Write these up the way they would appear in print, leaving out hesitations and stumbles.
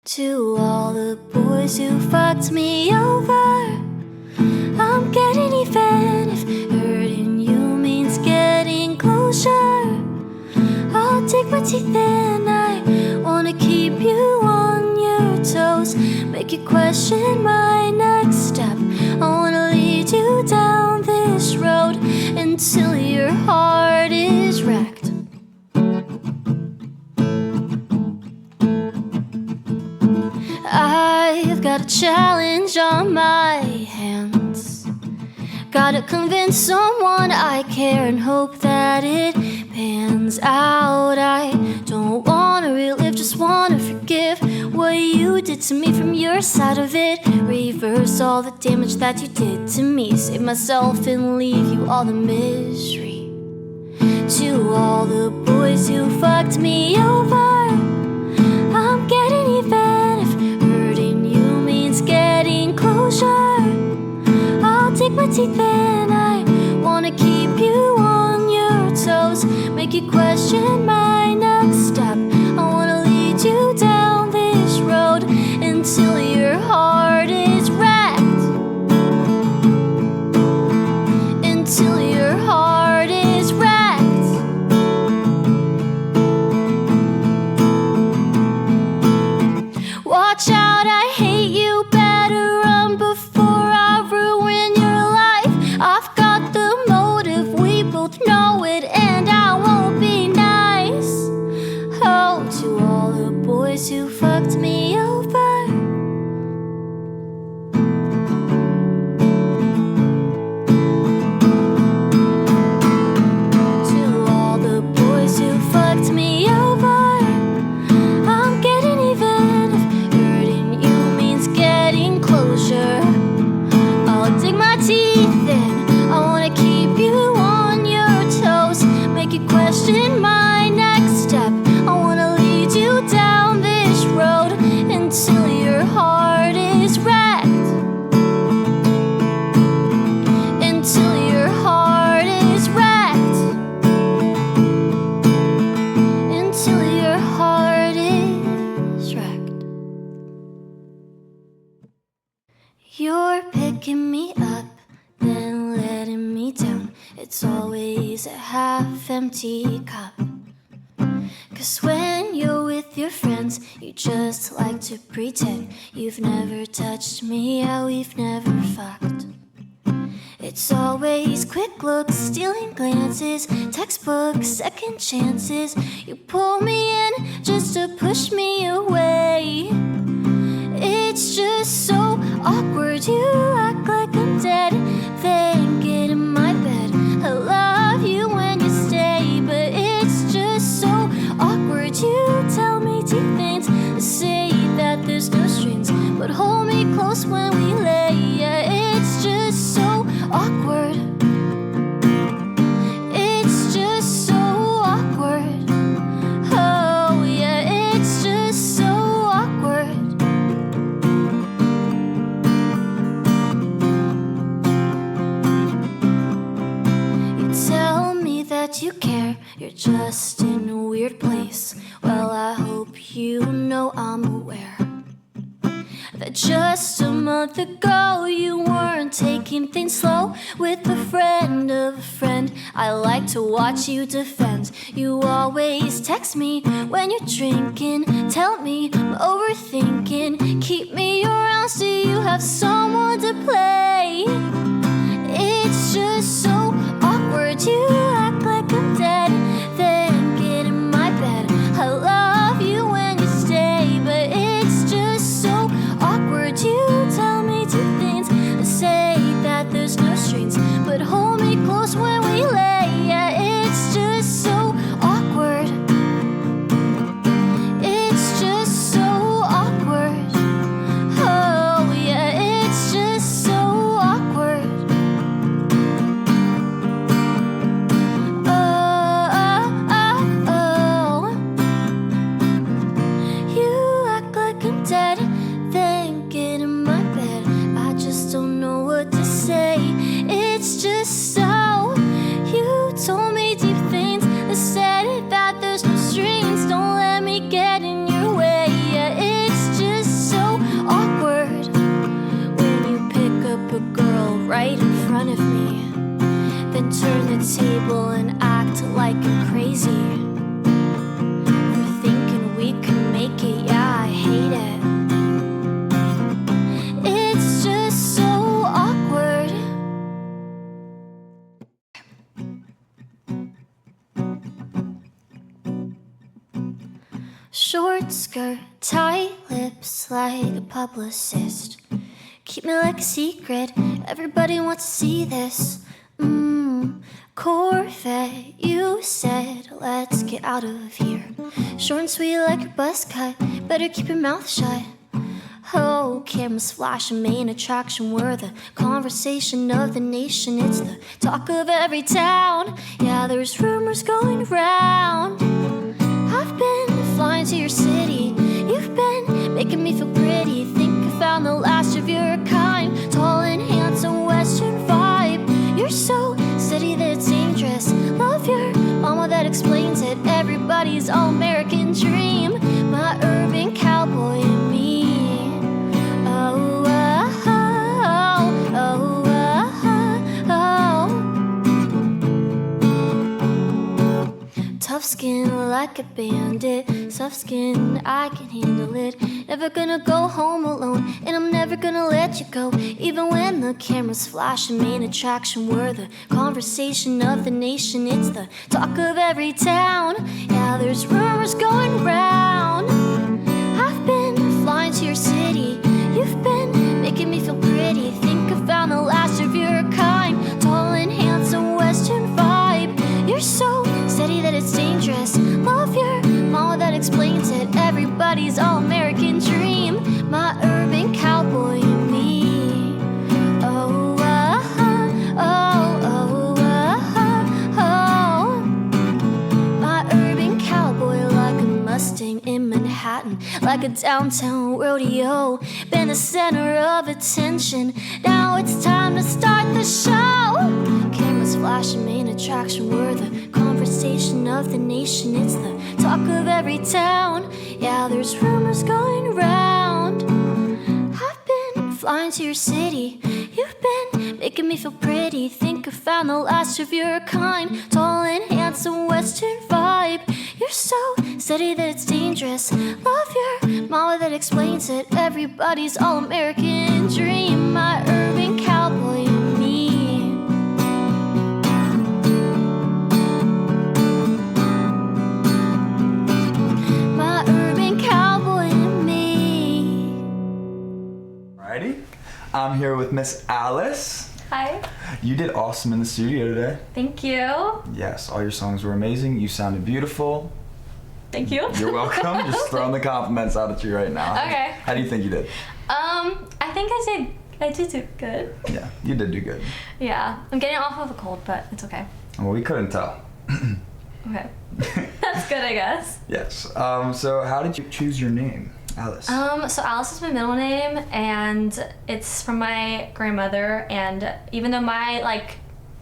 To all the boys who fucked me over, I'm getting even if hurting you means getting closure. I'll take my teeth in, I wanna keep you on your toes, make you question my next step. I wanna lead you down this road until your heart is wrecked. I've got a challenge on my hands. Gotta convince someone I care and hope that it pans out. I don't wanna relive, just wanna forgive what you did to me from your side of it. Reverse all the damage that you did to me, save myself and leave you all the misery. To all the boys who fucked me over, I'm getting even if hurting you means getting closure. I'll take my teeth in, I wanna keep you on your toes, make you question my next step. I wanna lead you down this road until your heart is wrecked. Until your heart is wrecked. Watch out, I hate you, better run before I ruin your life. I've got the motive, we both know it, and I won't be nice. Oh, to all the boys who fucked me over, to all the boys who fucked me over, I'm getting even if hurting you means getting closure. I'll dig my teeth in, I wanna keep you on your toes, make you question my next step. I wanna lead you down this road until your heart is wrecked. Until your heart is wrecked. Until your heart is wrecked. You're picking me up, then letting me down. It's always a half-empty cup. 'Cause when you're with your friends, you just like to pretend you've never touched me, yeah, we've never fucked. It's always quick looks, stealing glances, textbook second chances. You pull me in just to push me away. It's just so awkward, you act like I'm dead, then get in my bed. I love you when you stay, but it's just so awkward. You tell me deep things, say that there's no strings, but hold me close when we lay. Yeah, it's just so awkward. It's just so awkward. Oh yeah, it's just so awkward. You tell me that you care, you're just in a weird place. Well, I hope you know I'm aware that just a month ago you weren't taking things slow with a friend of a friend. I like to watch you defend. You always text me when you're drinking, tell me I'm overthinking, keep me around so you have someone to play. It's just so awkward, you act like I'm dead, then get in my bed. I love you when you stay, but it's just so awkward. You tell me two things, say that there's no strings, but hold me close when we lay. Yeah, it's just so awkward. It's just so awkward. Oh yeah, it's just so awkward. skirt, tight lips like a publicist. Keep me like a secret, everybody wants to see this. Corvette, you said, let's get out of here. Short and sweet like your buzz cut, better keep your mouth shut. Oh, cameras flashing, main attraction, we're the conversation of the nation. It's the talk of every town. Yeah, there's rumors going around. I've been flying to your city. You've been making me feel pretty. Think I found the last of your kind. Tall and handsome, western vibe. You're so steady that it's dangerous. Love your mama, that explains it. Everybody's all-American dream. My urban cowboy and me. Oh, oh, oh, oh, oh. Tough skin like a bandit. Soft skin, I can handle it. Never gonna go home alone, and I'm never gonna let you go. Even when the cameras flash, the main attraction, we're the conversation of the nation. It's the talk of every town. Yeah, there's rumors going round. I've been flying to your city. You've been making me feel pretty. Think I found the last of your kind. Tall and handsome, western vibe. You're so steady that it's dangerous. Love your mama, that explains it. Everybody's all-American dream. My urban cowboy and me. Oh, oh, oh, oh, oh, oh. My urban cowboy like a Mustang in Manhattan, like a downtown rodeo. Been the center of attention. Now it's time to start the show. Cameras flashing, main attraction, we're the conversation of the nation. It's the talk of every town. Yeah, there's rumors going around. I've been flying to your city. You've been making me feel pretty. Think I found the last of your kind. Tall and handsome, western vibe. You're so steady that it's dangerous. Love your mama, that explains it. Everybody's all-American dream. My urban cowboy and me. My urban cowboy and me. Alrighty, I'm here with Miss Alyce. Hi. You did awesome in the studio today. Thank you. Yes, all your songs were amazing. You sounded beautiful. Thank you. You're welcome. Just throwing the compliments out at you right now. Okay. How do you think you did? I think I did do good. Yeah, you did do good. Yeah. I'm getting off of a cold, but it's okay. Well, we couldn't tell. Okay. That's good, I guess. Yes. So how did you choose your name, Alyce? So Alyce is my middle name, and it's from my grandmother, and even though my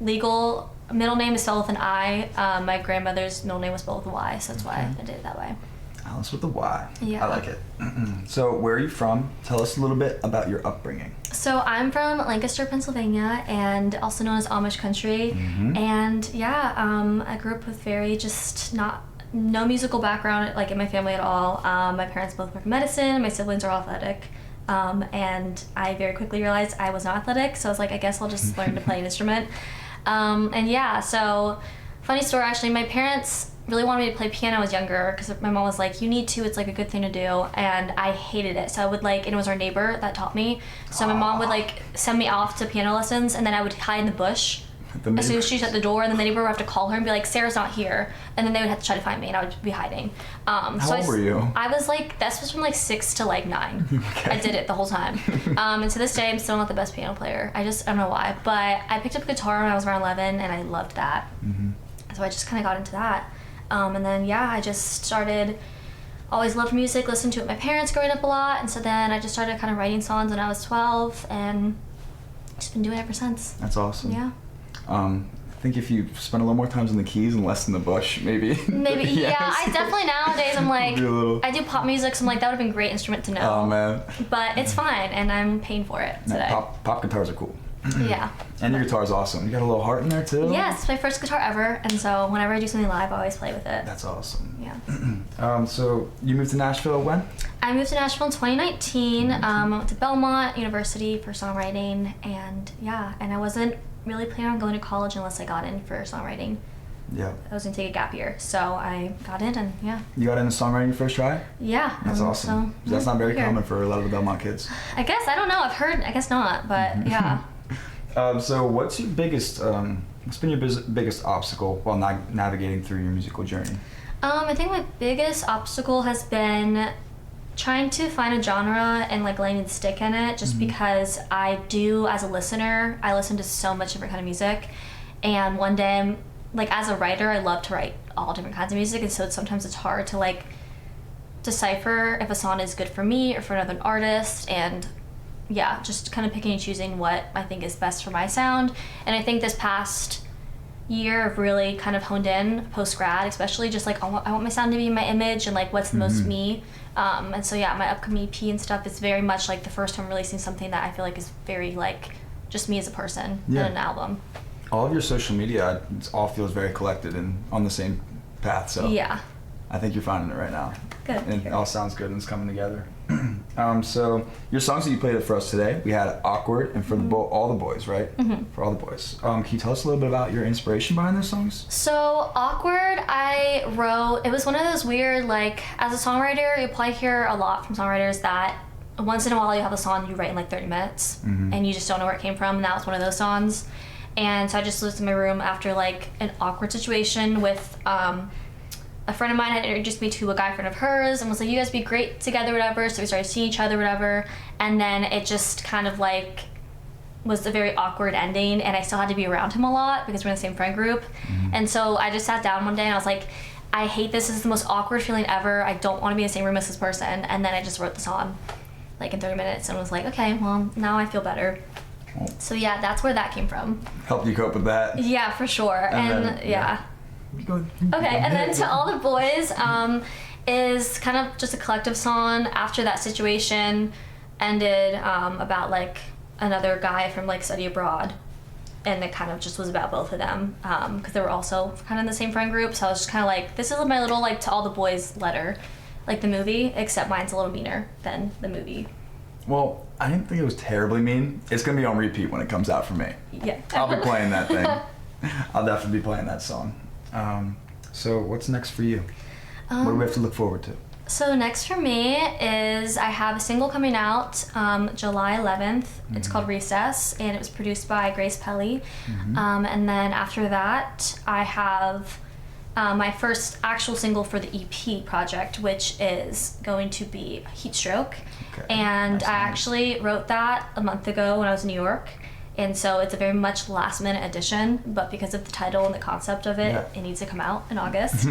legal middle name is spelled with an I, my grandmother's middle name was spelled with a Y, so that's why I did it that way. Alyce with a Y. Yeah. I like it. So where are you from? Tell us a little bit about your upbringing. So I'm from Lancaster, Pennsylvania, and also known as Amish country. And yeah, I grew up with very no musical background in my family at all. My parents both work in medicine. My siblings are all athletic. And I very quickly realized I was not athletic, so I was like, I guess I'll just learn to play an instrument. And yeah, so funny story actually, my parents really wanted me to play piano when I was younger because my mom was like, you need to, it's like a good thing to do, and I hated it. So I would and it was our neighbor that taught me. So my mom would send me off to piano lessons, and then I would hide in the bush as soon as she shut the door, and then the neighbor would have to call her and be like, Sarah's not here, and then they would have to try to find me, and I would be hiding. How old were you? I was this was from 6 to 9. Okay. I did it the whole time. And to this day, I'm still not the best piano player. I don't know why, but I picked up a guitar when I was around 11, and I loved that. So I just kind of got into that. And then yeah, I just started, always loved music, listened to it with my parents growing up a lot, and so then I just started kind of writing songs when I was 12, and just been doing it ever since. That's awesome. Yeah. I think if you spend a little more time on the keys and less in the bush, maybe. Maybe, yes. yeah. I definitely nowadays, I'm I do pop music, so I'm that would have been a great instrument to know. Oh, man. But it's fine, and I'm paying for it today. Pop guitars are cool. Yeah. And your guitar's awesome. You got a little heart in there, too? Yes, it's my first guitar ever, and so whenever I do something live, I always play with it. That's awesome. Yeah. So you moved to Nashville when? I moved to Nashville in 2019. I went to Belmont University for songwriting, and yeah, and I wasn't really planning on going to college unless I got in for songwriting. Yeah. I was gonna take a gap year, so I got in, and yeah. You got into songwriting your first try? Yeah. That's awesome. So, That's not very here. common for a lot of the Belmont kids. I guess, I don't know, I've heard, I guess not, but yeah. So what's your biggest, what's been your biggest obstacle while navigating through your musical journey? I think my biggest obstacle has been trying to find a genre and like letting it stick in it, just because I do, as a listener, I listen to so much different kind of music, and one day, like as a writer, I love to write all different kinds of music, and so sometimes it's hard to like decipher if a song is good for me or for another artist, and yeah, just kind of picking and choosing what I think is best for my sound. And I think this past year I've really kind of honed in post-grad, especially just like I want my sound to be my image and like what's the most me. And so yeah, my upcoming EP and stuff is very much like the first time releasing something that I feel like is very like just me as a person in an album. All of your social media, it all feels very collected and on the same path, so Yeah. I think you're finding it right now. Good. And it all sounds good and it's coming together. So your songs that you played for us today, we had Awkward and For the All the Boys, right? For All the Boys. Can you tell us a little bit about your inspiration behind those songs? So Awkward, I wrote, it was one of those weird, like, as a songwriter, you probably hear a lot from songwriters that once in a while you have a song you write in like 30 minutes and you just don't know where it came from, and that was one of those songs. And so I just lived in my room after like an awkward situation with a friend of mine had introduced me to a guy friend of hers and was like, you guys be great together, whatever. So we started seeing each other, whatever. And then it just kind of like was a very awkward ending, and I still had to be around him a lot because we're in the same friend group. And so I just sat down one day and I was like, I hate this. This is the most awkward feeling ever. I don't want to be in the same room as this person. And then I just wrote the song like in 30 minutes and was like, okay, well, now I feel better. So yeah, that's where that came from. Helped you cope with that? Yeah, for sure. And then, yeah. Okay, and then To All the Boys is kind of just a collective song after that situation ended, about like another guy from like study abroad, and it kind of just was about both of them because they were also kind of in the same friend group. So I was just kind of like, this is my little like To All the Boys letter, like the movie, except mine's a little meaner than the movie. Well, I didn't think it was terribly mean. It's gonna be on repeat when it comes out for me. Yeah. I'll be playing that thing. I'll definitely be playing that song. So what's next for you? What do we have to look forward to? So next for me is I have a single coming out July 11th. It's called Recess, and it was produced by Grace Pelly. And then after that, I have my first actual single for the EP project, which is going to be Heatstroke. Okay. And Nice. I actually wrote that a month ago when I was in New York. And so it's a very much last minute addition, but because of the title and the concept of it, it needs to come out in August.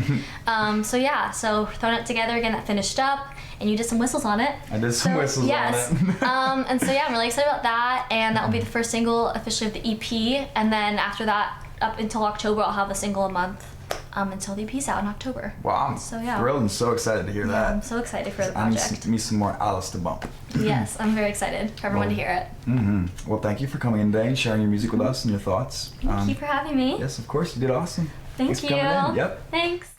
So yeah, so throwing it together again, that finished up, and you did some whistles on it. I did some whistles on it. And so yeah, I'm really excited about that, and that will be the first single officially of the EP, and then after that, up until October, I'll have a single a month until the EP's out in October. Wow, I'm So, yeah. thrilled and so excited to hear Yeah, that. I'm so excited for the I need project. me some more Alyce to bump. Yes, I'm very excited for everyone to hear it. Well, thank you for coming in today and sharing your music with us and your thoughts. Thank you for having me. Yes, of course, you did awesome. Thank Thanks you. for coming in. Yep. Thanks.